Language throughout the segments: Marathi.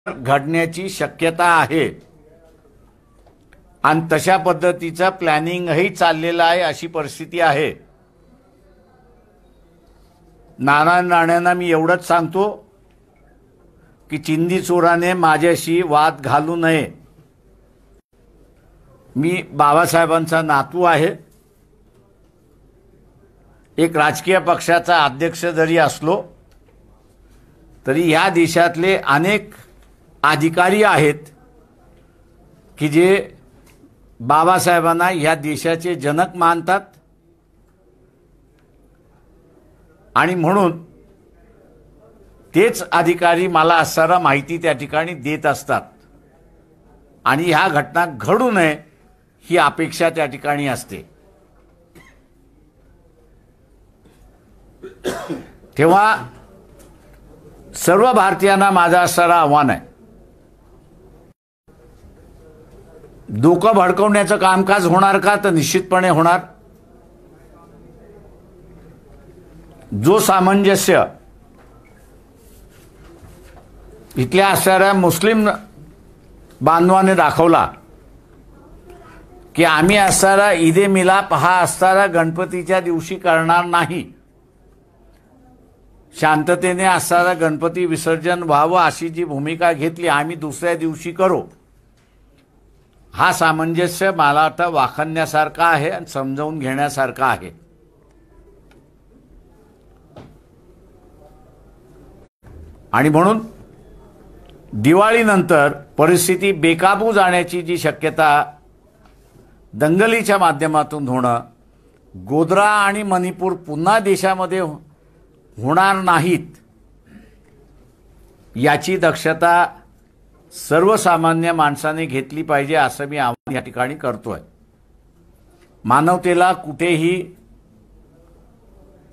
घडण्याची शक्यता आहे आणि तशा पद्धतीचा प्लॅनिंगही चाललेला आहे अशी परिस्थिती आहे। नारायण राणेंना मी एवढंच सांगतो की चिंदी चोराने माझ्याशी वाद घालू नये। मी बाबासाहेबांचा नातू आहे। एक राजकीय पक्षाचा अध्यक्ष जरी असलो तरी या देशातले अनेक अधिकारी आहेत की जे बाबासाहेबांना या देशाचे जनक मानतात आणि म्हणून तेच अधिकारी मला असणारा माहिती त्या ठिकाणी देत असतात आणि ह्या घटना घडू नये ही अपेक्षा त्या ठिकाणी असते। तेव्हा सर्व भारतीयांना माझा असणारा आव्हान आहे, डोकं भडकवण्याचं कामकाज होणार का? तर निश्चितपणे होणार। जो सामंजस्य इथल्या असणाऱ्या मुस्लिम बांधवांनी दाखवला की आम्ही असणारा ईदे मिलाप हा असणारा गणपतीच्या दिवशी करणार नाही, शांततेने असणारा गणपती विसर्जन व्हावं अशी जी भूमिका घेतली आम्ही दुसऱ्या दिवशी करू, हा सामंजस्य मला आता वाखाणण्यासारखा आहे आणि समजावून घेण्यासारखा आहे। आणि म्हणून दिवाळीनंतर परिस्थिती बेकाबू जाण्याची जी शक्यता दंगलीच्या माध्यमातून होणं, गोध्रा आणि मणिपूर पुन्हा देशामध्ये होणार नाहीत याची दक्षता सर्वसामान्य माणसाने घेतली पाहिजे असं मी आवाहन या ठिकाणी करतोय। मानवतेला कुठेही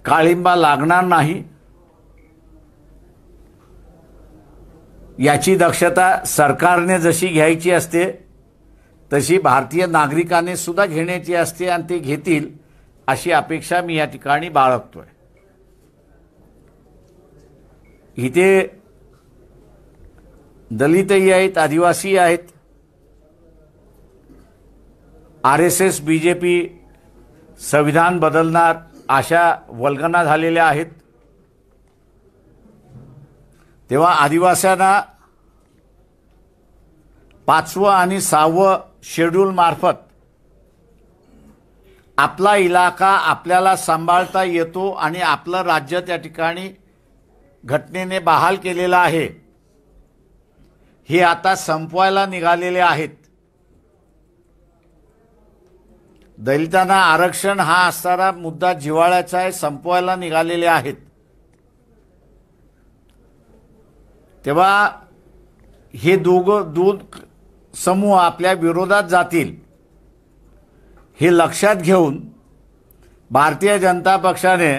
काळिंबा लागणार नाही याची दक्षता सरकारने जशी घ्यायची असते तशी भारतीय नागरिकांनी सुद्धा घेण्याची असते आणि ते घेतील अशी अपेक्षा मी या ठिकाणी बाळगतोय। इथे दलितही आहेत, आदिवासी आहेत, RSS BJP संविधान बदलणार अशा वल्गना झालेल्या आहेत। तेव्हा आदिवासींना 5वं आणि 6वं शेड्यूल मार्फत आपला इलाका आपल्याला सांभाळता येतो आणि आपलं राज्य त्या ठिकाणी घटनेने बहाल केलेलं आहे, हे आता संपवायला निघालेले आहेत। दलितांना आरक्षण हा असणारा मुद्दा जिव्हाळ्याचा आहे, संपवायला निघालेले आहेत। तेव्हा हे दोन समूह आपल्या विरोधात जातील हे लक्षात घेऊन भारतीय जनता पक्षाने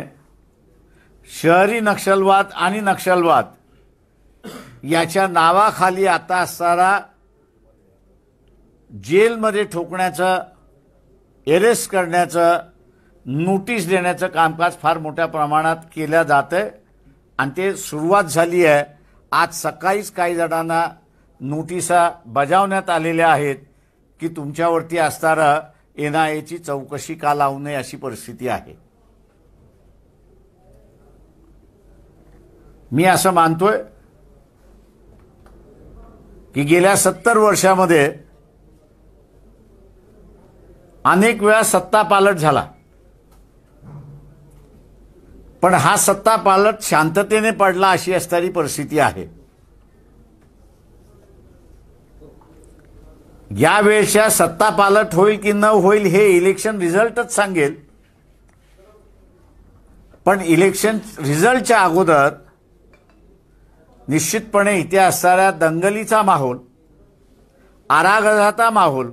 शहरी नक्षलवाद आणि नक्षलवाद याच्या नावाखाली आता असणारा जेलमध्ये ठोकण्याचं, अरेस्ट करण्याचं, नोटीस देण्याचं कामकाज फार मोठ्या प्रमाणात केलं जातंय आणि ते सुरुवात झाली आहे। आज सकाळीच काही जणांना नोटिसा बजावण्यात आलेल्या आहेत की तुमच्यावरती असणारा NIAची चौकशी का लावू नये अशी परिस्थिती आहे। मी असं मानतोय की गेल्या 70 वर्षामध्ये अनेक वेळा सत्ता पालट झाला, पण हा सत्ता पालट शांततेने पडला अशी असणारी परिस्थिती आहे। या वेळच्या सत्ता पालट होईल की न होईल हे इलेक्शन रिझल्टच सांगेल, पण इलेक्शन रिझल्टच्या अगोदर निश्चितपणे इथे असणाऱ्या दंगलीचा माहोल, अरागढाचा माहोल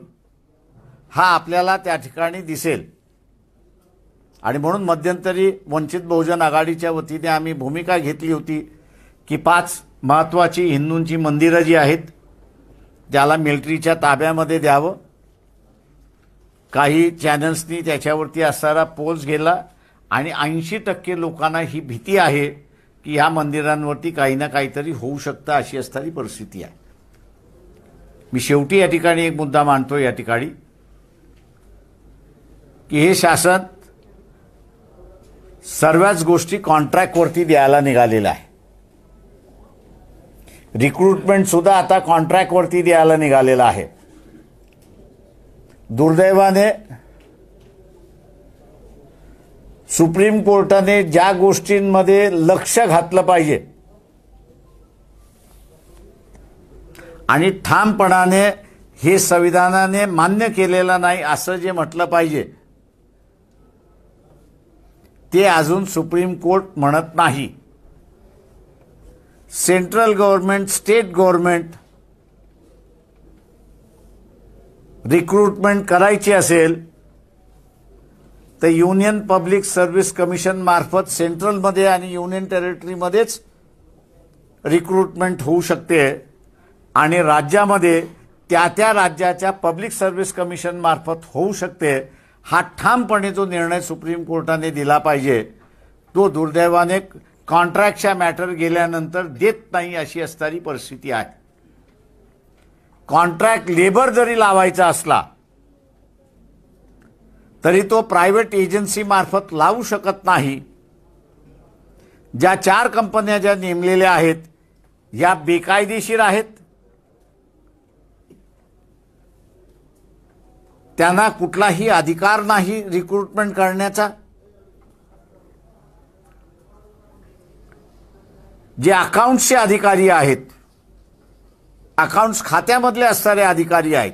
हा आपल्याला त्या ठिकाणी दिसेल। आणि म्हणून मध्यंतरी वंचित बहुजन आघाडीच्या वतीने आम्ही भूमिका घेतली होती की 5 महत्त्वाची हिंदूंची मंदिरं जी आहेत त्याला मिलिटरीच्या ताब्यामध्ये द्यावं। काही चॅनल्सनी त्याच्यावरती असणारा पोल्स गेला आणि 80% लोकांना ही भीती आहे की या मंदिरांवरती काही ना काहीतरी होऊ शकतं अशी असणारी परिस्थिती आहे। मी शेवटी या ठिकाणी एक मुद्दा मांडतो या ठिकाणी की हे शासन सर्वच गोष्टी कॉन्ट्रॅक्टवरती द्यायला निघालेलं आहे. रिक्रुटमेंट सुद्धा आता कॉन्ट्रॅक्टवरती द्यायला निघालेलं आहे. दुर्दैवाने सुप्रीम कोर्टाने ज्या गोष्टींमध्ये लक्ष घातलं पाहिजे आणि ठामपणाने हे संविधानाने मान्य केलेलं नाही असं जे म्हटलं पाहिजे ते अजून सुप्रीम कोर्ट म्हणत नाही. Central government, state government recruitment करायची असेल तर युनियन पब्लिक सर्व्हिस कमिशन मार्फत सेंट्रलमध्ये आणि युनियन टेरिटरीमध्येच रिक्रुटमेंट होऊ शकते आणि राज्यामध्ये त्या राज्याच्या पब्लिक सर्व्हिस कमिशन मार्फत होऊ शकते. हा ठामपणे जो निर्णय सुप्रीम कोर्टाने दिला पाहिजे तो दुर्दैवाने कॉन्ट्रॅक्टच्या मॅटर गेल्यानंतर देत नाही अशी असणारी परिस्थिती आहे. कॉन्ट्रॅक्ट लेबर जरी लावायचा असला तरी तो प्रायव्हेट एजन्सी मार्फत लावू शकत नाही. ज्या 4 कंपन्या ज्या नेमलेल्या आहेत या बेकायदेशीर आहेत. त्यांना कुठलाही अधिकार नाही रिक्रुटमेंट करण्याचा. जे अकाउंट्सचे अधिकारी आहेत, अकाउंट्स खात्यामधले असणारे अधिकारी आहेत,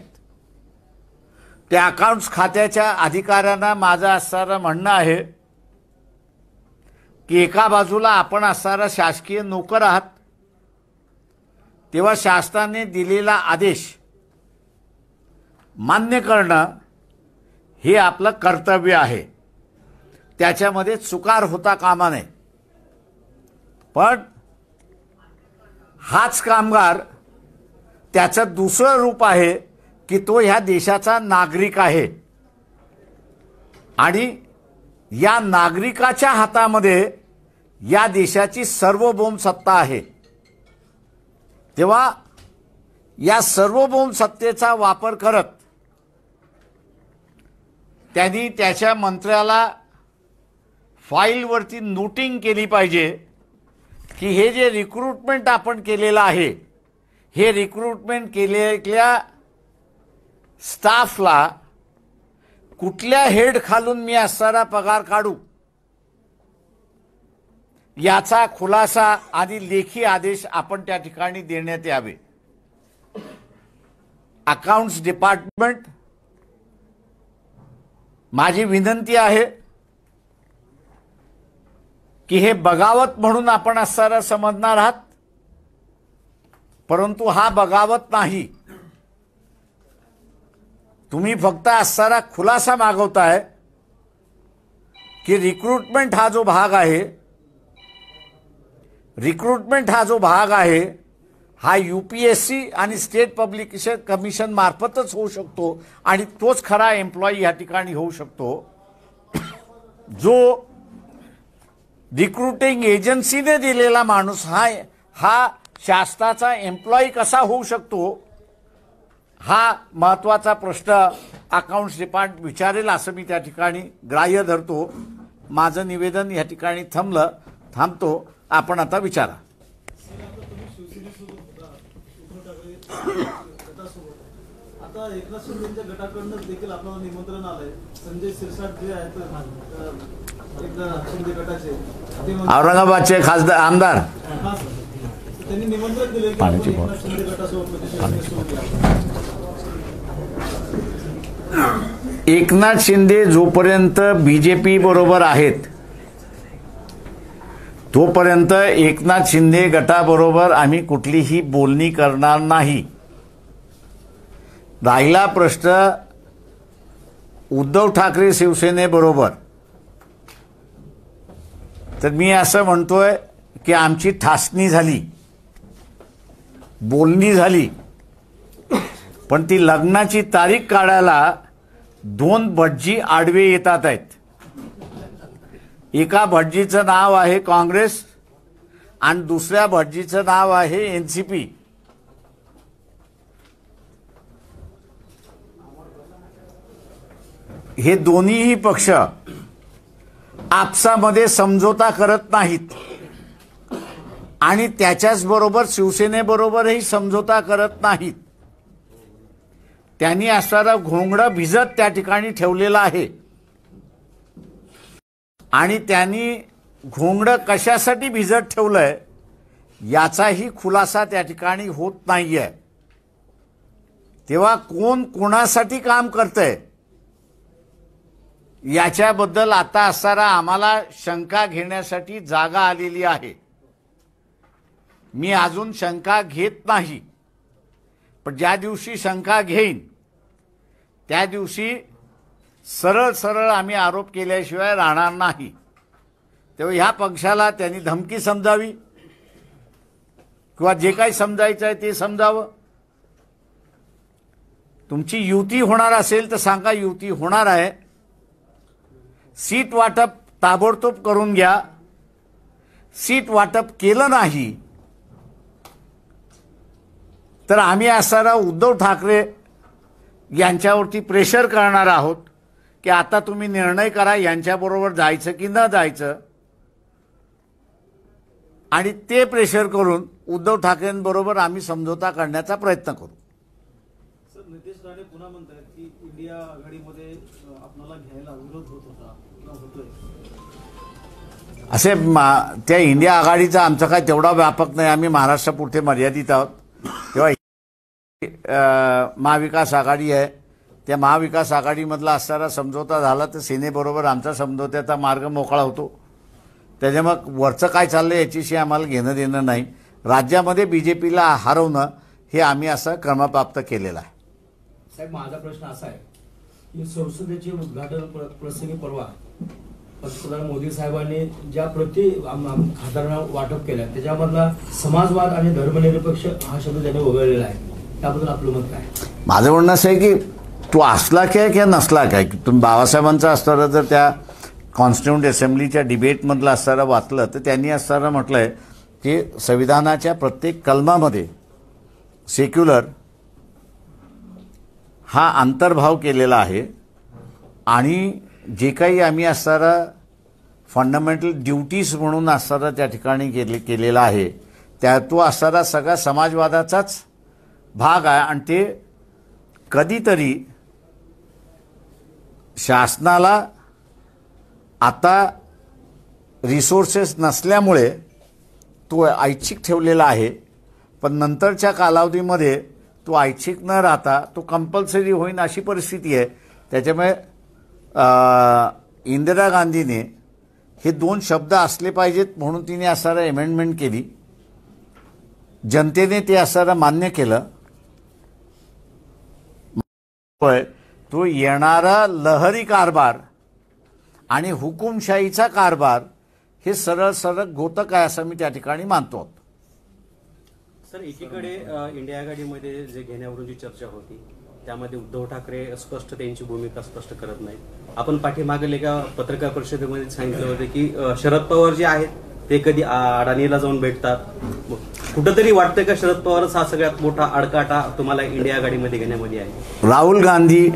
त्या अकाउंट्स खात्याच्या अधिकाऱ्यांना माझं असणारं म्हणणं आहे की एका बाजूला आपण असणारा शासकीय नोकर आहात तेव्हा शासनाने दिलेला आदेश मान्य करणं हे आपलं कर्तव्य आहे. त्याच्यामध्ये चुकार होता कामा नये. पण हाच कामगार त्याचं दुसरं रूप आहे की तो ह्या देशाचा नागरिक आहे आणि या नागरिकाच्या हातामध्ये या देशाची सार्वभौम सत्ता आहे. तेव्हा या सार्वभौम सत्तेचा वापर करत त्यांनी त्याच्या मंत्र्याला फाईलवरती नोटिंग केली पाहिजे की हे जे रिक्रुटमेंट आपण केलेलं आहे हे रिक्रुटमेंट केलेल्या स्टाफला कुठल्या हेड खालून मी असणारा पगार काढू याचा खुलासा आणि लेखी आदेश आपण त्या ठिकाणी देण्यात यावे. अकाउंट्स डिपार्टमेंट माझी विनंती आहे की हे बगावत म्हणून आपण असणारा समजणार आहात, परंतु हा बगावत नाही. तुम्ही फक्त असणारा खुलासा मागवताय की रिक्रुटमेंट हा जो भाग आहे, रिक्रुटमेंट हा जो भाग आहे हा यूपीएससी आणि स्टेट पब्लिक कमिशन मार्फतच होऊ शकतो आणि तोच खरा एम्प्लॉई या ठिकाणी होऊ शकतो. जो रिक्रुटिंग एजन्सीने दिलेला माणूस हा शासनाचा एम्प्लॉई कसा होऊ शकतो हा महत्त्वाचा प्रश्न अकाउंट्स डिपार्टमेंट विचारेल असं मी त्या ठिकाणी ग्राह्य धरतो. माझं निवेदन या ठिकाणी थांबतो. आपण आता विचारा. आता एकनाथ शिंदेच्या गटाकडून देखील आपल्याला निमंत्रण आलंय. संजय शिरसाट जे आहेत एकनाथ शिंदे गटाचे औरंगाबादचे खासदार आमदार त्यांनी निमंत्रण दिले की एकनाथ शिंदे गटासोबत एकनाथ शिंदे जोपर्यंत बीजेपी बरोबर आहेत तोपर्यंत एकनाथ शिंदे गटाबरोबर आम्ही कुठलीही बोलणी करणार नाही. राहिला प्रश्न उद्धव ठाकरे शिवसेनेबरोबर, तर मी असं म्हणतोय की आमची ठासणी झाली, बोलणी झाली, पण ती लग्नाची तारीख काढायला 2 भटजी आडवे येतात आहेत. एका भटजीचं नाव आहे काँग्रेस आणि दुसऱ्या भटजीचं नाव आहे एनसीपी. हे दोन्हीही पक्ष आपसामध्ये समझोता करत नाहीत आणि त्याच्याच बरोबर शिवसेनेबरोबरही समझोता करत नाहीत. त्यांनी असणारा घोंगडं भिजत त्या ठिकाणी ठेवलेला आहे आणि त्यांनी घोंगडं कशासाठी भिजत ठेवलंय याचाही खुलासा त्या ठिकाणी होत नाहीये. तेव्हा कोण कोणासाठी काम करतंय याच्याबद्दल आता असणारा आम्हाला शंका घेण्यासाठी जागा आलेली आहे. मी अजून शंका घेत नाही, पण ज्या दिवशी शंका घेईन त्या दिवशी सरळ सरळ आम्ही आरोप केल्याशिवाय राहणार नाही. तेव्हा ह्या पक्षाला त्यांनी धमकी समजावी किंवा जे काही समजायचं आहे ते समजावं. तुमची युती होणार असेल तर सांगा युती होणार आहे. सीट वाटप ताबडतोब करून घ्या. सीट वाटप केलं नाही तर आम्ही असणारा उद्धव ठाकरे यांच्यावरती प्रेशर करणार आहोत की आता तुम्ही निर्णय करा यांच्याबरोबर जायचं की न जायचं, आणि ते प्रेशर करून उद्धव ठाकरेंबरोबर आम्ही समझोता करण्याचा प्रयत्न करू. सर, नितेश राणे पुन्हा म्हणतात की इंडिया आघाडीमध्ये आपल्याला घ्यायला विरोध होत होता किंवा होतोय. असे त्या इंडिया आघाडीचा आमचा काय तेवढा व्यापक नाही. आम्ही महाराष्ट्रापुरते मर्यादित आहोत. तेव्हा महाविकास आघाडी आहे, त्या महाविकास आघाडीमधला असणारा समझोता झाला तर सेनेबरोबर आमचा समझोत्याचा मार्ग मोकळा होतो. त्याच्यामुळे वरचं काय चाललं याच्याशी आम्हाला घेणं देणं नाही. राज्यामध्ये बीजेपीला हरवणं हे आम्ही असं क्रमप्राप्त केलेलं आहे. साहेब, माझा प्रश्न असा आहे की संसदेचे उद्घाटन प्रसंगी परवा पंतप्रधान मोदी साहेबांनी ज्या खासदारांना वाटप केलं त्याच्यामधला समाजवाद आणि धर्मनिरपेक्ष हा शब्द त्यांनी वगळलेला आहे. त्याबद्दल आपलं मत काय? माझं म्हणणं असं आहे की तो असला काय किंवा नसला काय, की तुम्ही बाबासाहेबांचा असणारा जर त्या कॉन्स्टिट्यूंट असेंब्लीच्या डिबेटमधलं असणारं वाचलं तर त्यांनी असणारं म्हटलंय की संविधानाच्या प्रत्येक कलमामध्ये सेक्युलर हा अंतर्भाव केलेला आहे आणि जे काही आम्ही असणारा फंडामेंटल ड्युटीज म्हणून असणारा त्या ठिकाणी केलेला आहे त्या तो असणारा सगळा समाजवादाचाच भाग आहे. आणि ते कधीतरी शासनाला आता रिसोर्सेस नसल्यामुळे तो ऐच्छिक ठेवलेला आहे, पण नंतरच्या कालावधीमध्ये तो ऐच्छिक न राहता तो कंपल्सरी होईन अशी परिस्थिती आहे. त्याच्यामुळे इंदिरा गांधीने हे 2 शब्द असले पाहिजेत म्हणून तिने असणारं अमेंडमेंट केली. जनतेने ते असणारं मान्य केलं. तो येणारा लहरी कारभार आणि हुकुमशाहीचा कारभार हे सरळ सरळ घोतक आहे असं मी त्या ठिकाणी मानतो. सर, एकीकडे इंडिया आघाडीमध्ये जे घेण्यावरून जी चर्चा होती त्यामध्ये उद्धव ठाकरे स्पष्ट त्यांची भूमिका स्पष्ट करत नाहीत. आपण पाठीमागील एका पत्रकार परिषदेमध्ये सांगितलं होतं की शरद पवार जे आहेत ते कधी अडाणीला जाऊन भेटतात. कुठंतरी वाटतं का शरद पवारच हा सगळ्यात मोठा अडकाटा तुम्हाला इंडिया आघाडीमध्ये घेण्यामध्ये आहे? राहुल गांधी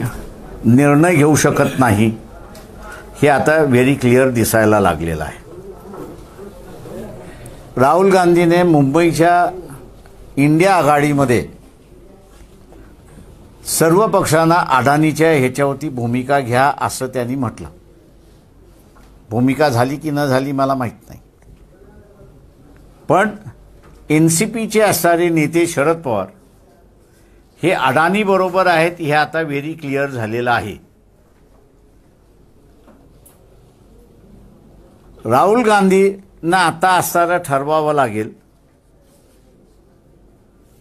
निर्णय घेऊ शकत नाही हे आता व्हेरी क्लिअर दिसायला लागलेलं आहे. राहुल गांधीने मुंबईच्या इंडिया आघाडीमध्ये सर्व पक्षांना अडाणीच्या ह्याच्यावरती भूमिका घ्या असं त्यांनी म्हटलं. भूमिका झाली की न झाली मला माहीत नाही, पण एनसीपीचे असणारे नेते शरद पवार हे अडाणी बरोबर आहेत हे आता व्हेरी क्लिअर झालेलं आहे. राहुल गांधींना आता असणारं ठरवावं लागेल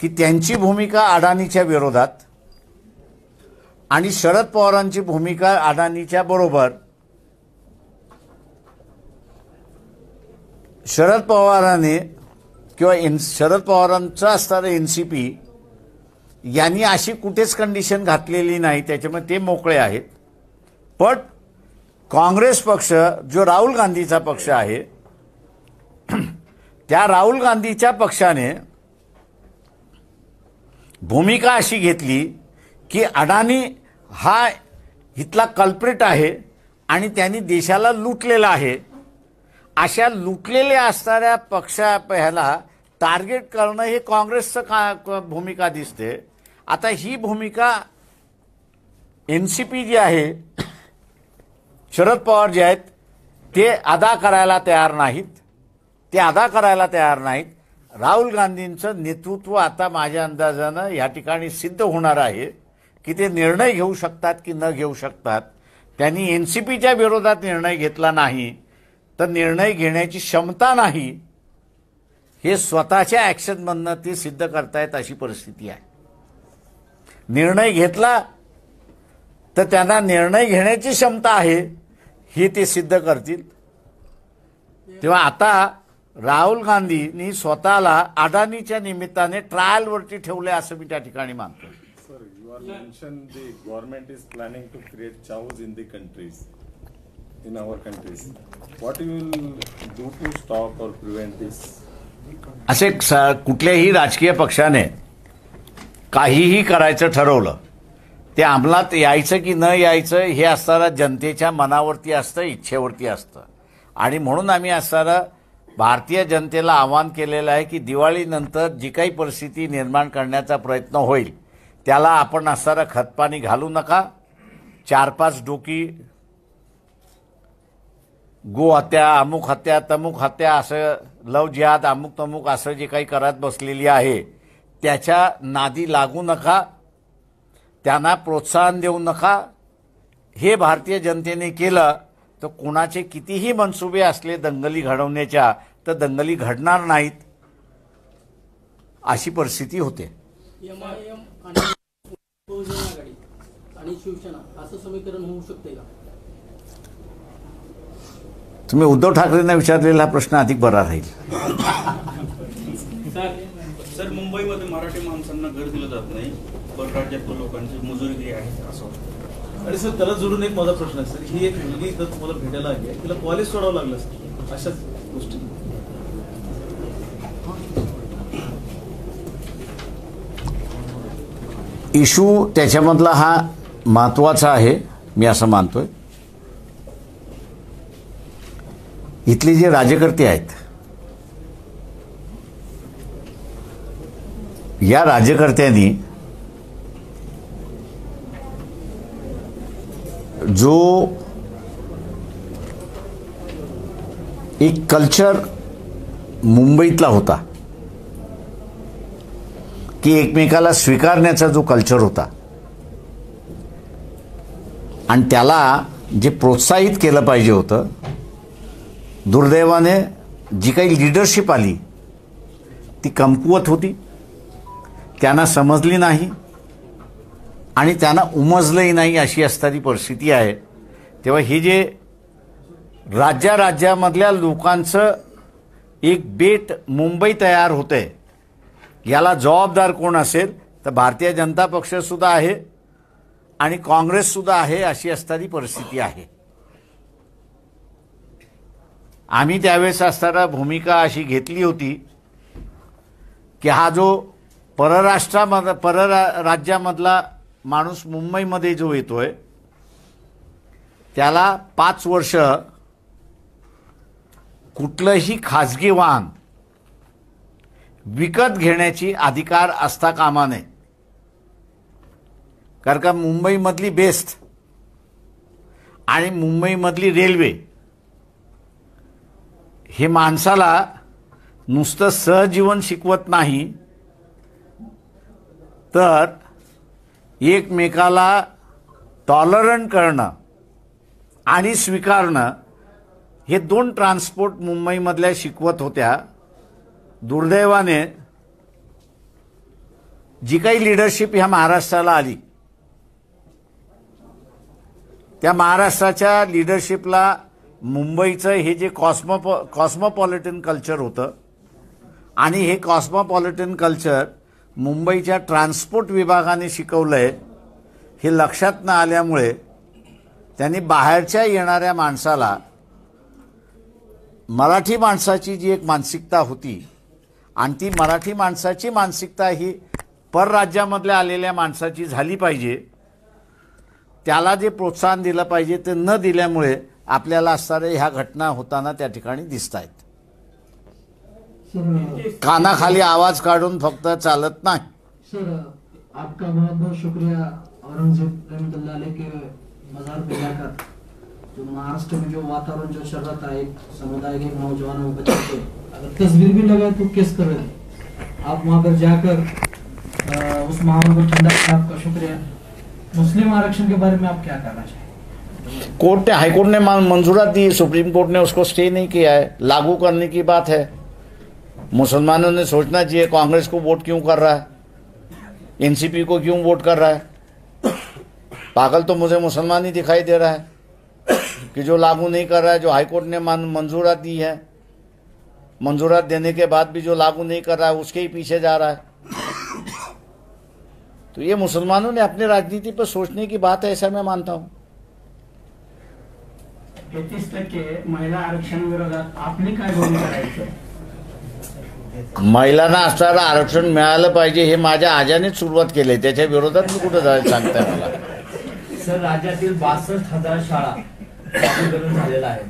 की त्यांची भूमिका अडाणीच्या विरोधात आणि शरद पवारांची भूमिका अडाणीच्या बरोबर. शरद पवारांनी किंवा शरद पवारांचं असणारं एनसीपी यांनी अशी कुठेच कंडिशन घातलेली नाही, त्याच्यामुळे ते मोकळे आहेत. पण काँग्रेस पक्ष जो राहुल गांधीचा पक्ष आहे त्या राहुल गांधीच्या पक्षाने भूमिका अशी घेतली की अडाणी हा इथला कल्प्रिट आहे आणि त्यांनी देशाला लुटलेला आहे. अशा लुटलेल्या असणाऱ्या ह्याला टार्गेट करणं हे काँग्रेसचं भूमिका दिसते. आता ही भूमिका एनसीपी जी आहे, शरद पवार जे आहेत ते अदा करायला तयार नाहीत. राहुल गांधींचं नेतृत्व आता माझ्या अंदाजानं या ठिकाणी सिद्ध होणार आहे की ते निर्णय घेऊ शकतात की न घेऊ शकतात. त्यांनी एनसीपीच्या विरोधात निर्णय घेतला नाही तर निर्णय घेण्याची क्षमता नाही हे स्वतःच्या ॲक्शनमधनं ते सिद्ध करतायत अशी परिस्थिती आहे. निर्णय घेतला तर त्यांना निर्णय घेण्याची क्षमता आहे हे ते सिद्ध करतील. तेव्हा आता राहुल गांधींनी स्वतःला अडानीच्या निमित्ताने ट्रायलवरती ठेवले असं मी त्या ठिकाणी मानतो. Sir, you are mentioned the government is planning to create chaos in the countries, in our countries. What you will do to stop or prevent this? असे कुठल्याही राजकीय पक्षाने काहीही करायचं ठरवलं ते अंमलात यायचं की न यायचं हे असणारा जनतेच्या मनावरती असतं, इच्छेवरती असतं. आणि म्हणून आम्ही असणारा भारतीय जनतेला आवाहन केलेलं आहे की दिवाळीनंतर जी काही परिस्थिती निर्माण करण्याचा प्रयत्न होईल त्याला आपण असणारा खतपाणी घालू नका. 4-5 डोकी गो हत्या, अमुक हत्या, तमुक हत्या, असं लव जिहाद, अमुक तमुक असं जे काही करत बसलेली आहे त्याच्या नादी लागू नका, त्यांना प्रोत्साहन देऊ नका. हे भारतीय जनतेने केलं तर कोणाचे कितीही मनसुबे असले दंगली घडवण्याच्या तर दंगली घडणार नाहीत अशी परिस्थिती होते. MIM आणि बहुजन आघाडी आणि शिवसेना असं समीकरण होऊ शकते का? तुम्ही उद्धव ठाकरेंना विचारलेला प्रश्न अधिक बरा राहील. सर, मुंबईमध्ये मराठी माणसांना घर दिलं जात नाही, पण राज्यातल्या लोकांची मजुरी आहे असं. आणि सर त्याला जोडून एक माझा प्रश्न आहे सर, ही एक मुलगी इथं तुम्हाला भेटायला आली आहे, तिला कॉलेज सोडावं लागलं सर अशाच गोष्टी. इशू त्याच्यामधला हा महत्वाचा आहे मी असं मानतोय. इथले जे राज्यकर्ते आहेत या राज्यकर्त्यांनी जो एक कल्चर मुंबईतला होता की एकमेकाला स्वीकारण्याचा जो कल्चर होता आणि त्याला जे प्रोत्साहित केलं पाहिजे होतं, दुर्दैवाने जी काही लीडरशिप आली ती कमकुवत होती, त्यांना समजली नाही आणि त्यांना उमजलंही नाही अशी असणारी परिस्थिती आहे. तेव्हा हे जे राज्यामधल्या लोकांचं एक बेट मुंबई तयार होतंय याला जबाबदार कोण असेल तर भारतीय जनता पक्षसुद्धा आहे आणि काँग्रेससुद्धा आहे अशी असणारी परिस्थिती आहे. आम्ही त्यावेळेस असताना भूमिका अशी घेतली होती की हा जो परराज्यामधला माणूस मुंबईमध्ये जो येतोय त्याला 5 वर्ष कुठलंही खाजगी वाहन विकत घेण्याची अधिकार असता कामा नये. कारण का मुंबईमधली बेस्ट आणि मुंबईमधली रेल्वे हे माणसाला नुसतं सहजीवन शिकवत नाही तर एकमेकाला टॉलरंट करणं आणि स्वीकारणं हे 2 ट्रान्सपोर्ट मुंबईमधल्या शिकवत होत्या. दुर्दैवाने जी काही लीडरशिप ह्या महाराष्ट्राला आली त्या महाराष्ट्राच्या लीडरशिपला मुंबईचं हे जे कॉस्मोपॉलिटन कल्चर होतं आणि हे कॉस्मोपॉलिटन कल्चर मुंबईच्या ट्रान्सपोर्ट विभागाने शिकवलंय हे लक्षात न आल्यामुळे त्यांनी बाहेरच्या येणाऱ्या माणसाला मराठी माणसाची जी एक मानसिकता होती आणि ती मराठी माणसाची मानसिकता ही परराज्यामधल्या आलेल्या माणसाची झाली पाहिजे त्याला जे प्रोत्साहन दिलं पाहिजे ते न दिल्यामुळे आपल्याला असणाऱ्या ह्या घटना होताना त्या ठिकाणी दिसत आहेत. कानाखाली आवाज काढून फक्त चालत नाही. सर, आपका बहुत बहुत शुक्रिया औरंगजेब रहमतुल्लाह अलैह के मज़ार पे जाकर जो महाराष्ट्र में जो वातावरण जो चल रहा था, एक समुदाय के नौजवानों बच्चों के अगर तस्वीर भी लगाए तो किस कर रहे थे आप वहाँ पर जाकर उस माहौल को ठंडा किया, आपका शुक्रिया. मुस्लिम आरक्षण के बारे में आप क्या कहना चाहिए? कोर्ट ने, हाईकोर्ट ने मंजूरात दी, सुप्रीम कोर्ट ने उसको स्टे नहीं किया है. लागू करने की बात है. मुसलमानों ने सोचना चाहिए कांग्रेस को वोट क्यों कर रहा है, एनसीपी को क्यों वोट कर रहा है. पागल तो मुझे मुसलमान ही दिखाई दे रहा है कि जो लागू नहीं कर रहा है, जो हाईकोर्ट ने मंजूरात दी है, मंजूरात देने के बाद भी जो लागू नहीं कर रहा है उसके ही पीछे जा रहा है. तो ये मुसलमानों ने अपनी राजनीति पर सोचने की बात है, ऐसा मैं मानता हूं. 33% महिला आरक्षण विरोधात आपली काय भूमिका राहील? महिलांना असणारं आरक्षण मिळालं पाहिजे हे माझ्या आजानेच सुरुवात केली. त्याच्या विरोधात मी कुठं जायचं सांगताय मला? सर, राज्यातील 62,000 शाळा खाजगीकरण झालेला आहे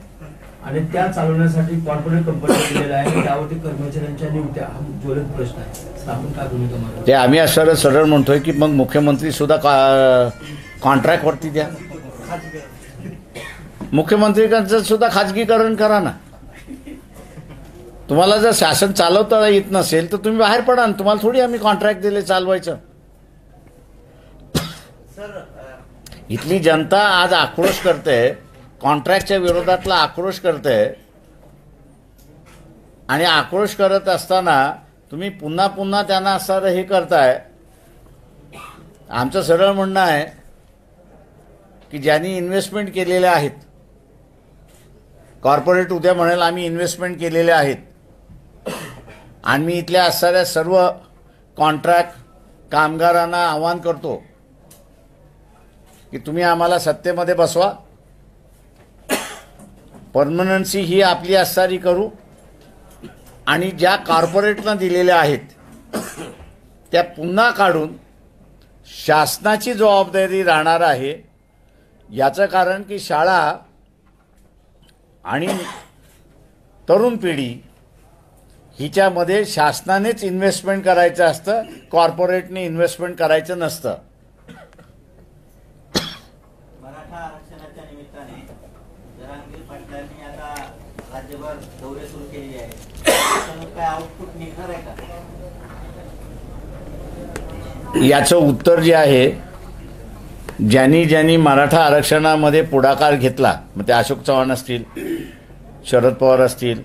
आणि त्या चालवण्यासाठी कॉर्पोरेट कंपनी दिलेल्या आहे. त्यावरती कर्मचाऱ्यांच्या नियुक्त्या हा ज्वलंत प्रश्न आहे. सर, आपण काय भूमिका मांडू? ते आम्ही असं सरळ म्हणतोय की मग मुख्यमंत्री सुद्धा कॉन्ट्रॅक्टवरती द्या. मुख्यमंत्र्यांचं सुद्धा खाजगीकरण करा ना. तुम्हाला जर शासन चालवता येत नसेल तर तुम्ही बाहेर पडा ना. तुम्हाला थोडी आम्ही कॉन्ट्रॅक्ट दिले चालवायचं. इथली जनता आज आक्रोश करते, कॉन्ट्रॅक्टच्या विरोधातला आक्रोश करते आणि आक्रोश करत असताना तुम्ही पुन्हा पुन्हा त्यांना असं हे करताय. आमचं सरळ म्हणणं आहे की ज्यांनी इन्व्हेस्टमेंट केलेले आहेत, कॉर्पोरेट उद्या म्हणेल आम्ही इन्व्हेस्टमेंट केलेले आहेत, आणि मी इथल्या असणाऱ्या सर्व कॉन्ट्रॅक्ट कामगारांना आवाहन करतो की तुम्ही आम्हाला सत्तेमध्ये बसवा, परमनन्सी ही आपली असणारी करू, आणि ज्या कॉर्पोरेटनं दिलेल्या आहेत त्या पुन्हा काढून शासनाची जबाबदारी राहणार आहे. याचं कारण की शाळा आणि तरुण पिढी हिच्यामध्ये शासनानेच इन्व्हेस्टमेंट करायचं असतं, कॉर्पोरेटने इन्व्हेस्टमेंट करायचं नसतं. मराठा आरक्षणाच्या निमित्ताने जरांगीर पाटलांनी आता राज्यभर दौरे सुरू केलेले आहेत. त्यातून काय आउटपुट निघणार आहे का? याचं उत्तर जे आहे, ज्यांनी ज्यांनी मराठा आरक्षणामध्ये पुढाकार घेतला, मग ते अशोक चव्हाण असतील, शरद पवार असतील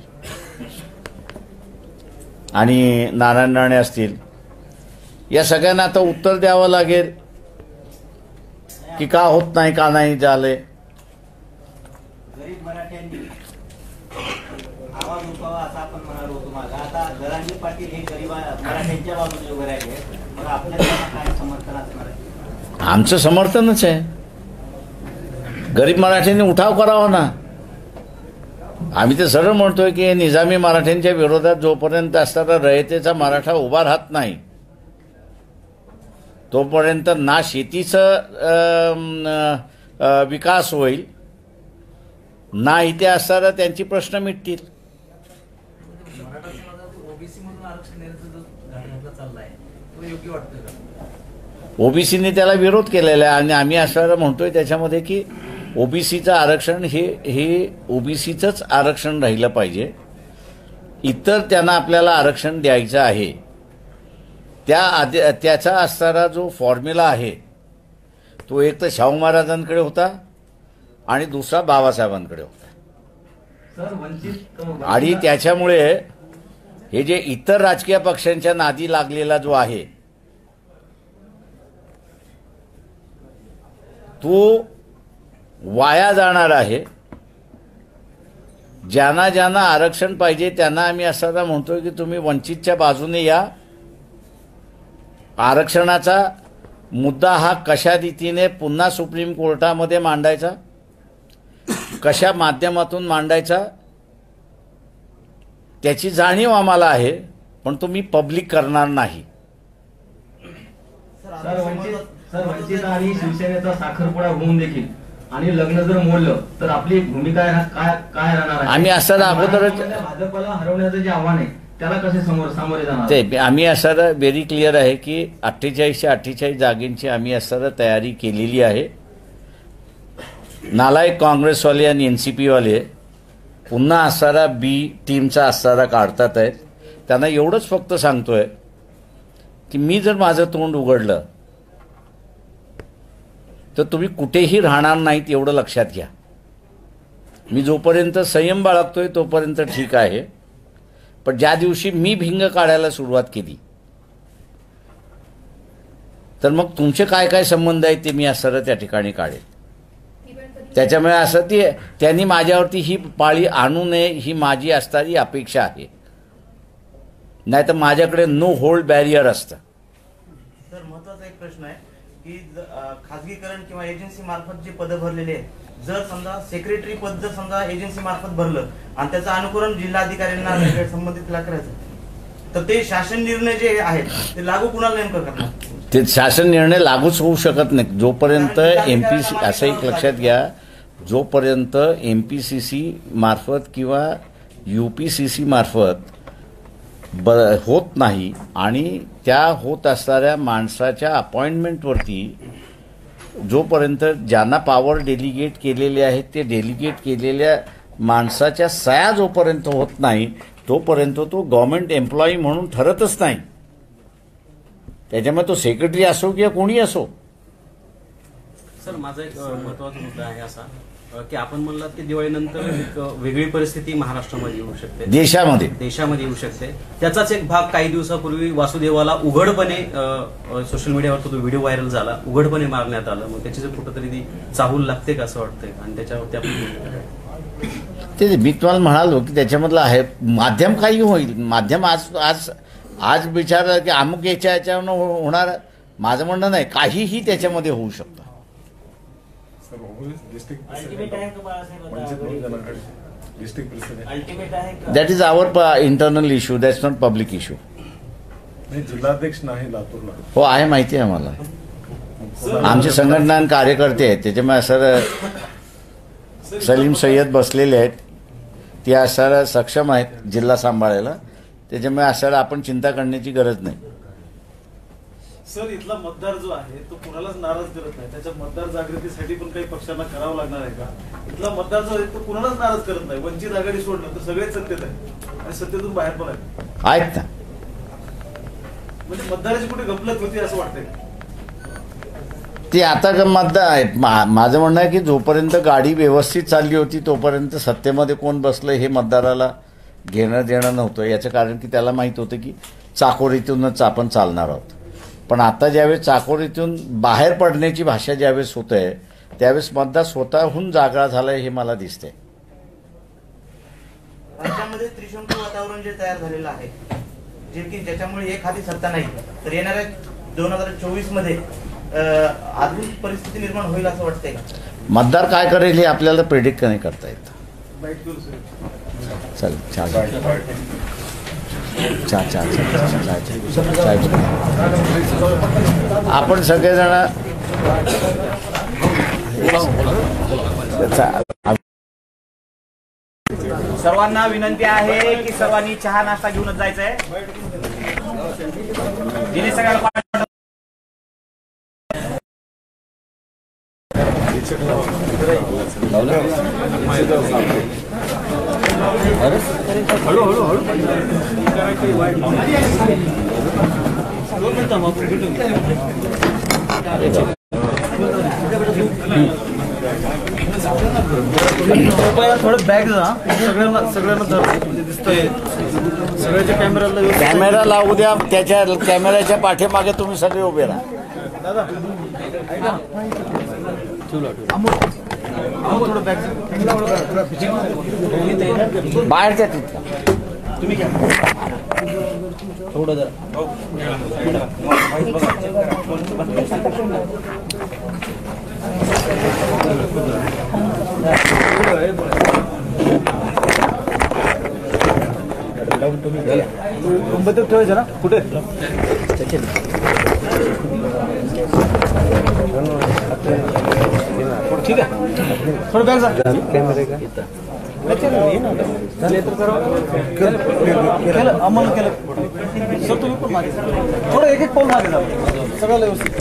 आणि नारायण राणे असतील, या सगळ्यांना आता उत्तर द्यावं लागेल की का होत नाही, का नाही झाले. गरीब मराठ्यांनी आवाज उठवावा असं आपण म्हणालो होतो मागं. आता जरांगीर पाटील हे गरीब मराठ्यांच्या बाजूने उभे राहिले, मग आपल्याला काय समर्थन असणार आहे? आमचं समर्थनच आहे. गरीब मराठ्यांनी उठाव करावा ना. आम्ही तर सरळ म्हणतोय की निजामी मराठ्यांच्या विरोधात जोपर्यंत असणारा रयतेचा मराठा उभा राहत नाही तोपर्यंत ना शेतीचं विकास होईल, ना इथे असणारा त्यांची प्रश्न मिटतील. मराठा समाजात ओबीसी मधून आरक्षण देण्याचा जो घटना चाललाय तो योग्य वाटतं का? ओबीसीने त्याला विरोध केलेला आहे आणि आम्ही असं म्हणतोय त्याच्यामध्ये की ओबीसीचं आरक्षण हे ओबीसीचंच आरक्षण राहिलं पाहिजे. इतर त्यांना आपल्याला आरक्षण द्यायचं आहे त्याचा असणारा जो फॉर्म्युला आहे तो एक तर शाहू महाराजांकडे होता आणि दुसरा बाबासाहेबांकडे होता. आणि त्याच्यामुळे हे जे इतर राजकीय पक्षांच्या नादी लागलेला जो आहे तो वाया जाणार आहे. ज्यांना ज्यांना आरक्षण पाहिजे त्यांना आम्ही असं म्हणतोय की तुम्ही वंचितच्या बाजूने या. आरक्षणाचा मुद्दा हा कशा रीतीने पुन्हा सुप्रीम कोर्टामध्ये मांडायचा, कशा माध्यमातून मांडायचा त्याची जाणीव आम्हाला आहे, पण तो मी पब्लिक करणार नाही. वंचित आणि शिवसेनेचा साखरपुडा होऊन देखील आणि लग्न जर मोडलं तर आपली भूमिका काय राहणार आहे? आम्ही असं अगोदरच भाजपला हरवण्याचं जे आव्हान आहे त्याला कसे सामोरे जाणार? ते आम्ही असं व्हेरी क्लिअर आहे की 48 जागेंची आम्ही असं तयारी केलेली आहे. नालायक काँग्रेसवाले आणि एनसीपीवाले पुन्हा असणारा बी टीमचा असणारा काढतात आहेत. त्यांना एवढंच फक्त सांगतोय की मी जर माझं तोंड उघडलं तर तुम्ही कुठेही राहणार नाहीत एवढं लक्षात घ्या. मी जोपर्यंत संयम बाळगतोय तोपर्यंत ठीक आहे, पण ज्या दिवशी मी भिंग काढायला सुरुवात केली तर मग तुमचे काय काय संबंध आहेत ते मी असं त्या ठिकाणी काढेल. त्याच्यामुळे असं त्यांनी माझ्यावरती ही पाळी आणू नये ही माझी असणारी अपेक्षा आहे. नाही तर माझ्याकडे नो होल्ड बॅरियर असतं. सर महत्वाचा एक प्रश्न आहे की खाजगीकरण किंवा एजन्सी मार्फत जे पदं भरलेले आहेत, जर समजा सेक्रेटरी पद जर समजा एजन्सी मार्फत भरलं आणि त्याचं अनुकरण जिल्हाधिकाऱ्यांना संबंधितला करायचं तर ते शासन निर्णय जे आहेत ते लागू कुणाला नेमकं करणार? ते शासन निर्णय लागूच होऊ शकत नाही जोपर्यंत एमपीसी असं एक लक्षात घ्या, जोपर्यंत एमपीसीसी मार्फत किंवा यूपीसीसी मार्फत होत नाही आणि त्या होत असणाऱ्या माणसाच्या अपॉइंटमेंटवरती जोपर्यंत ज्यांना पॉवर डेलिगेट केलेले आहेत ते डेलिगेट केलेल्या माणसाच्या सह्या जोपर्यंत होत नाही तोपर्यंत तो गव्हर्नमेंट एम्प्लॉई म्हणून ठरतच नाही. त्याच्यामुळे तो सेक्रेटरी असो किंवा कोणी असो. सर माझा एक महत्वाचा मुद्दा आहे असा की आपण म्हणलात की दिवाळीनंतर एक वेगळी परिस्थिती महाराष्ट्रामध्ये येऊ शकते, देशामध्ये येऊ शकते. त्याचाच एक भाग काही दिवसापूर्वी वासुदेवाला उघडपणे सोशल मीडियावर तो व्हिडिओ व्हायरल झाला, उघडपणे मारण्यात आलं. मग त्याची जर कुठंतरी ती चाहूल लागते का असं वाटतंय आणि त्याच्यावरती आपण ते मी तुम्हाला म्हणालो की त्याच्यामधलं आहे माध्यम काही होईल. माध्यम आज विचार की अमुक याच्यानं होणार, माझं म्हणणं नाही, काहीही त्याच्यामध्ये होऊ शकतं. That is our internal issue, that's not public issue. जिल्हाध्यक्ष नाही लातूरला. हो आहे, माहिती आहे मला. आमचे संघटना कार्यकर्ते आहेत त्याच्यामुळे असं सलीम सय्यद बसलेले आहेत, ते असं सक्षम आहेत जिल्हा सांभाळायला. त्याच्यामुळे असं आपण चिंता करण्याची गरज नाही. सर इथला मतदार जो आहे तो कुणालाच नाराज करत नाही, त्याच्या मतदार जागृतीसाठी पण काही पक्षांना करावं लागणार आहे का? इथला मतदार जो आहे तो कुणालाच नाराज करत नाही. वंचित आघाडी सोडलं तर सगळेच सत्तेत आहे आणि सत्तेतून बाहेर पण आहेत ना. म्हणजे मतदाराची कुठे गफलत होती असं वाटतंय? ते आता मतदार आहेत. माझं म्हणणं आहे की जोपर्यंत गाडी व्यवस्थित चालली होती तोपर्यंत सत्तेमध्ये कोण बसलं हे मतदाराला घेणं देणं नव्हतं. याचं कारण की त्याला माहीत होतं की चाकोरीतूनच आपण चालणार आहोत. पण आता ज्यावेळेस चाकोरीतून बाहेर पडण्याची भाषा ज्यावेळेस होत आहे त्यावेळेस मतदार स्वतःहून जागा झालाय हे मला दिसतंय. राज्यामध्ये त्रिशंकू वातावरण जे तयार झालेलं आहे, जे की ज्याच्यामुळे एखादी सत्ता नाही तर येणाऱ्या 2024 मध्ये अजून परिस्थिती निर्माण होईल असं वाटतंय का? मतदार काय करेल हे आपल्याला प्रेडिक्ट नाही करता येत. चल आपण सगळेजण सर्वांना विनंती आहे की सर्वांनी चहा नाश्ता घेऊनच जायचंय. जिने सगळ्याला थोडं बॅग जा, सगळ्यांना दिसतंय. सगळ्याच्या कॅमेरा लावू द्या. त्याच्या कॅमेऱ्याच्या पाठीमागे तुम्ही सगळे उभे राहा. दादा ऐका, थोडं बॅग बाहेर द्या तिथं. तुम्ही घ्या थोडं जरा. ठेवायचं ना कुठे? ठीक आहे थोडं बॅग जा केलं आम्हाला केलं सर तुम्ही पण मागे थोडं एक एक पाऊल मागे जा सगळं व्यवस्थित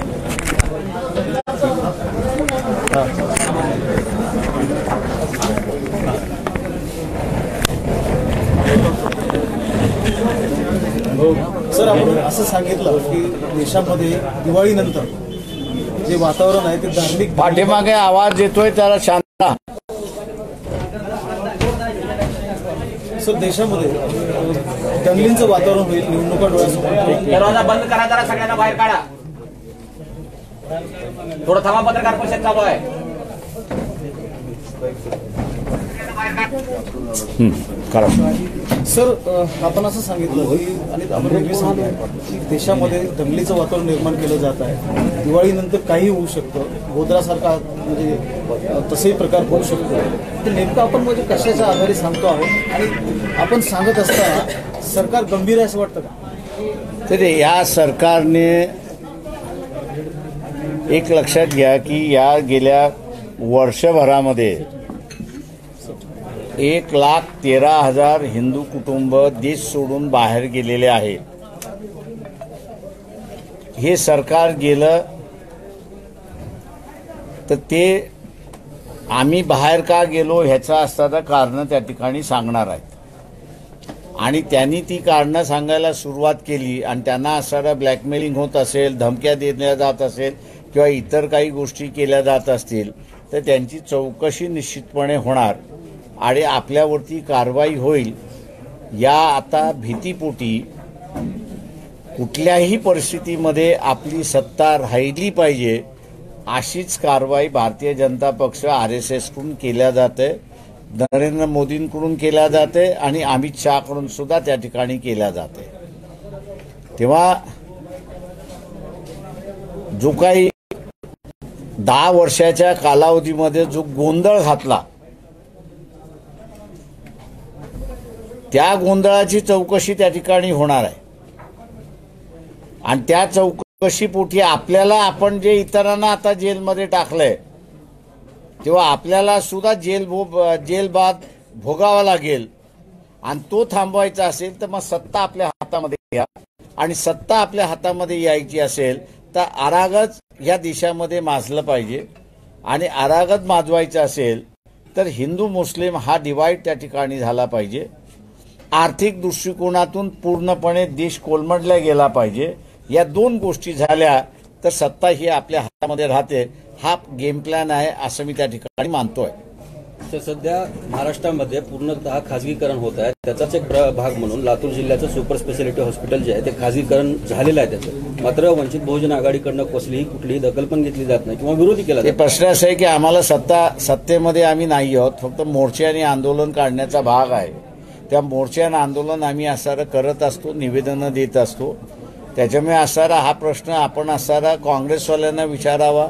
सर आपण असं सांगितलं की देशामध्ये दिवाळीनंतर जे वातावरण आहे ते धार्मिक पाठीमागे आवाज येतोय त्याला शांत राहा. सर देशामध्ये दंगलींचं वातावरण होईल निवडणुका डोळ्यासमोर दरवाजा बंद करा जरा सगळ्यांना बाहेर काढा थोडं थांबा पत्रकार परिषद चालू आहे सर आपण असं सांगितलं की आणि आपण नेहमी सांगतो की देशामध्ये दंगलीचं वातावरण निर्माण केलं जात आहे दिवाळीनंतर काही होऊ शकतं गोधरासारखा म्हणजे तसेही प्रकार होऊ शकतो तर नेमकं आपण म्हणजे कशाच्या आधारे सांगतो आहोत आणि आपण सांगत असताना सरकार गंभीर आहे असं वाटतं का तरी या सरकारने एक लक्षात घ्या की या गेल्या वर्षभरामध्ये 1,13,000 हिंदू कुटुंब देश सोडून बाहेर गेलेले आहेत. हे सरकार गेलं तर ते आम्ही बाहेर का गेलो ह्याचं असताना कारणं त्या ठिकाणी सांगणार आहेत आणि त्यांनी ती कारणं सांगायला सुरुवात केली आणि त्यांना असणारा ब्लॅकमेलिंग होत असेल धमक्या दिल्या जात असेल किंवा इतर काही गोष्टी केल्या जात असतील तर त्यांची चौकशी निश्चितपणे होणार आणि आपल्यावरती कारवाई होईल. या आता भीतीपोटी कुठल्याही परिस्थितीमध्ये आपली सत्ता राहिली पाहिजे अशीच कारवाई भारतीय जनता पक्ष RSS कडून केल्या जाते नरेंद्र मोदींकडून केल्या जाते आणि अमित शहाकडून सुद्धा त्या ठिकाणी केल्या जाते. तेव्हा जो काही 10 वर्षाच्या कालावधीमध्ये जो गोंधळ घातला त्या गोंधळाची चौकशी त्या ठिकाणी होणार आहे आणि त्या चौकशीपोटी आपल्याला आपण जे इतरांना आता जेलमध्ये टाकलंय तेव्हा आपल्याला सुद्धा जेलबाद भोगावा लागेल आणि तो थांबवायचा असेल तर मग सत्ता आपल्या हातामध्ये घ्या आणि सत्ता आपल्या हातामध्ये यायची असेल तर अरागज या देशामध्ये माजलं पाहिजे आणि अरागज माजवायचं असेल तर हिंदू मुस्लिम हा डिवाइड त्या ठिकाणी झाला पाहिजे. आर्थिक दृष्टिकोनातून पूर्णपणे देश कोलमडला गेला पाहिजे. या 2 गोष्टी झाल्या तर सत्ता ही आपल्या हातामध्ये राहते. हा गेम प्लॅन आहे असं मी त्या ठिकाणी मानतोय. तर सध्या महाराष्ट्रामध्ये पूर्णतः खाजगीकरण होत आहे त्याचाच एक भाग म्हणून लातूर जिल्ह्याचं सुपर स्पेशालिटी हॉस्पिटल जे आहे ते खाजगीकरण झालेलं आहे त्याचं मात्र वंचित बहुजन आघाडीकडनं कुठलीही दखल पण घेतली जात नाही किंवा विरोधी केला जातो. प्रश्न असा आहे की आम्हाला सत्तेमध्ये आम्ही नाही आहोत फक्त मोर्चे आणि आंदोलन काढण्याचा भाग आहे. त्या मोर्चे आणि आंदोलन आम्ही असणारं करत असतो निवेदनं देत असतो. त्याच्यामुळे असणारा हा प्रश्न आपण असणारा काँग्रेसवाल्यांना विचारावा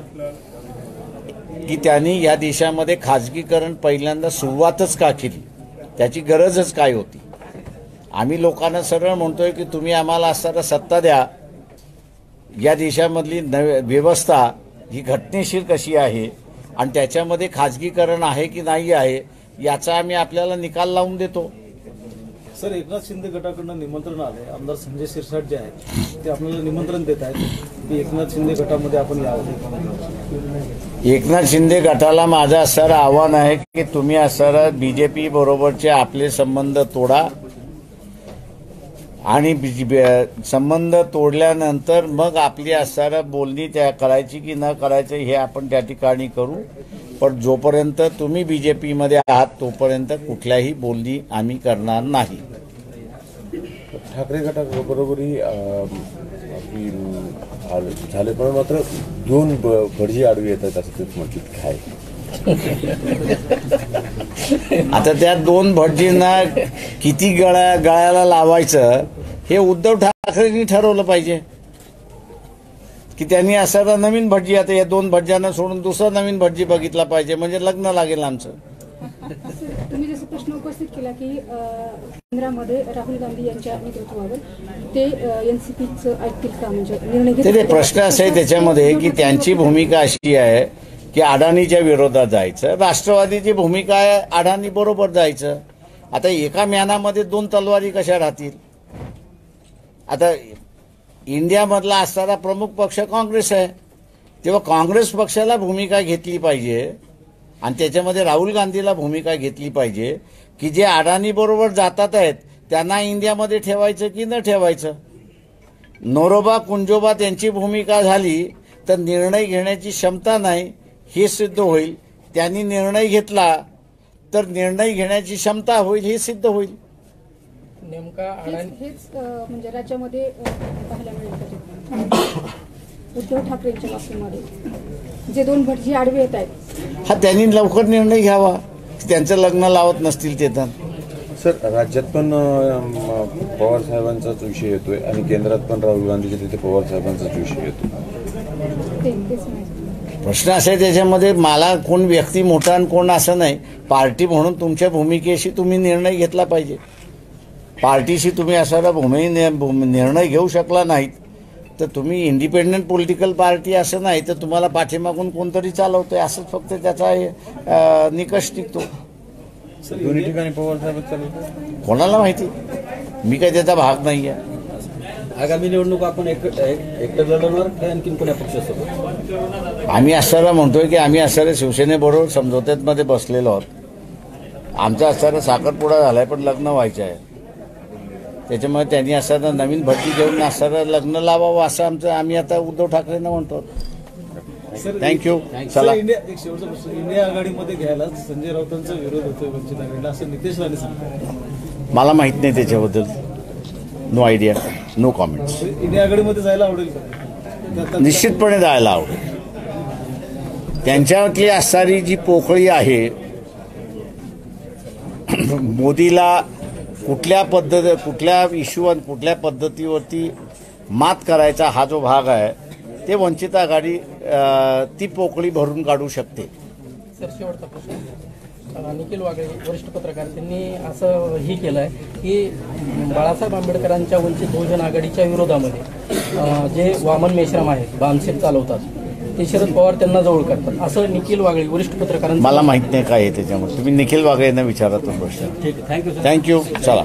की त्यांनी या देशामध्ये खाजगीकरण पहिल्यांदा सुरुवातच का केली त्याची गरजच काय होती. आम्ही लोकांना सरळ म्हणतोय की तुम्ही आम्हाला असणारा सत्ता द्या या देशामधली व्यवस्था ही घटनेशीर कशी आहे आणि त्याच्यामध्ये खाजगीकरण आहे की नाही आहे याचा आम्ही आपल्याला निकाल लावून देतो. सर एकनाथ शिंदे गटाकडून निमंत्रण आले आमदार संजय शिरसाट जे आहेत ते आपल्याला निमंत्रण देत आहेत की एकनाथ शिंदे गटामध्ये आपण यावं. एकनाथ शिंदे गटाला माझं असणारं आव्हान आहे की तुम्ही असणारं BJP बरोबरचे आपले संबंध तोडा आणि संबंध तोडल्यानंतर मग आपली असणारं बोलणी त्या करायची की न करायचं हे आपण त्या ठिकाणी करू. पण जोपर्यंत तुम्ही BJPमध्ये आहात तोपर्यंत कुठल्याही बोलणी आम्ही करणार नाही. ठाकरे गटाबरोबरही झाले पण मात्र 2 भटजी आडवी येतात असं तेच म्हणतात काय आता त्या 2 भटजींना किती गळ्याला लावायचं हे उद्धव ठाकरेंनी ठरवलं पाहिजे की त्यांनी असा नवीन भटजी आता या 2 भटज्यांना सोडून दुसरा नवीन भटजी बघितला पाहिजे म्हणजे लग्न लागेल आमचं. तुम्ही जसं प्रश्न उपस्थित केला की केंद्रामध्ये राहुल गांधी यांच्या नेतृत्वावर ते एनसीपीचं ऐकतील का, म्हणजे निर्णय ते प्रश्न असे आहे त्याच्यामध्ये की त्यांची भूमिका अशी आहे की अडाणीच्या विरोधात जायचं, राष्ट्रवादीची भूमिका आहे अडाणी बरोबर जायचं. आता एका म्यानामध्ये दोन तलवारी कशा राहतील? आता इंडियामधला असणारा प्रमुख पक्ष काँग्रेस आहे, तेव्हा काँग्रेस पक्षाला भूमिका घेतली पाहिजे आणि त्याच्यामध्ये राहुल गांधीला भूमिका घेतली पाहिजे की जे अडाणी बरोबर जातात आहेत त्यांना इंडियामध्ये ठेवायचं की न ठेवायचं. नोरोबा कुंजोबा त्यांची भूमिका झाली तर निर्णय घेण्याची क्षमता नाही हे सिद्ध होईल, त्यांनी निर्णय घेतला तर निर्णय घेण्याची क्षमता होईल हे सिद्ध होईल. नेमका हेच म्हणजे राज्यामध्ये पाहायला मिळेल उद्धव ठाकरेंच्या बाबतीमध्ये जे दोन भटजी आडवे येत आहेत. हा त्यांनी लवकर निर्णय घ्यावा, त्यांचं लग्न लावत नसतील ते तर. सर राज्यात पण पवार साहेबांचाच विषय येतोय आणि केंद्रात पण राहुल गांधीच्या तिथे पवार साहेबांचाच विषय येतो. प्रश्न असा आहे त्याच्यामध्ये मला कोण व्यक्ती मोठा आणि कोण असं नाही, पार्टी म्हणून तुमच्या भूमिकेशी तुम्ही निर्णय घेतला पाहिजे. पार्टीशी तुम्ही असा निर्णय घेऊ शकला नाहीत तर तुम्ही इंडिपेंडंट पॉलिटिकल पार्टी असं नाही तर तुम्हाला पाठीमागून कोणतरी चालवतोय असंच फक्त त्याचा निकष टिकतो. दोन्ही ठिकाणी पवार साहेब चालवतात कोणाला माहिती, मी काही त्याचा भाग नाही आहे. आगामी निवडणूक आपण एकटं लढवणार का आणखीन कोण्या पक्षासोबत? आम्ही असणारा म्हणतोय की आम्ही असणाऱ्या शिवसेनेबरोबर समझोत्यामध्ये बसलेलो आहोत. आमचा असणारा साखरपुडा झालाय पण लग्न व्हायचं आहे, त्याच्यामुळे त्यांनी असणारा नवीन भरती घेऊन असणारा लग्न लावावं असं आम्ही आता उद्धव ठाकरेंना म्हणतो. थँक्यू. चला. एक शेवटचा प्रश्न, इंडिया आघाडीमध्ये घ्यायला संजय राऊतांचा विरोध होतोय वंचित आघाडीला असं नितेश राणे सांगतात. मला माहित नाही त्याच्याबद्दल, no idea, no comments. India आघाडीमध्ये जायला आवडेल का? निश्चितपणे जायला आवडेल. त्यांच्यातली असणारी जी पोकळी आहे, मोदीला कुठल्या इश्यू आणि कुठल्या पद्धतीवरती मात करायचा हा जो भाग आहे ते वंचित आघाडी ती पोकळी भरून काढू शकते. सर शेवटचा प्रश्न, निखिल वागळे वरिष्ठ पत्रकार त्यांनी असं ही केलं आहे की बाळासाहेब आंबेडकरांच्या वंचित बहुजन आघाडीच्या विरोधामध्ये जे वामन मेश्राम आहेत बामसेब चालवतात ते शरद पवार त्यांना जवळ करतात असं निखिल वागळे वरिष्ठ पत्रकारांचं. मला माहित नाही काय आहे त्याच्यामध्ये, तुम्ही निखिल वागळे यांना विचारा तो प्रश्न. ठीक आहे, थँक्यू. थँक्यू. चला.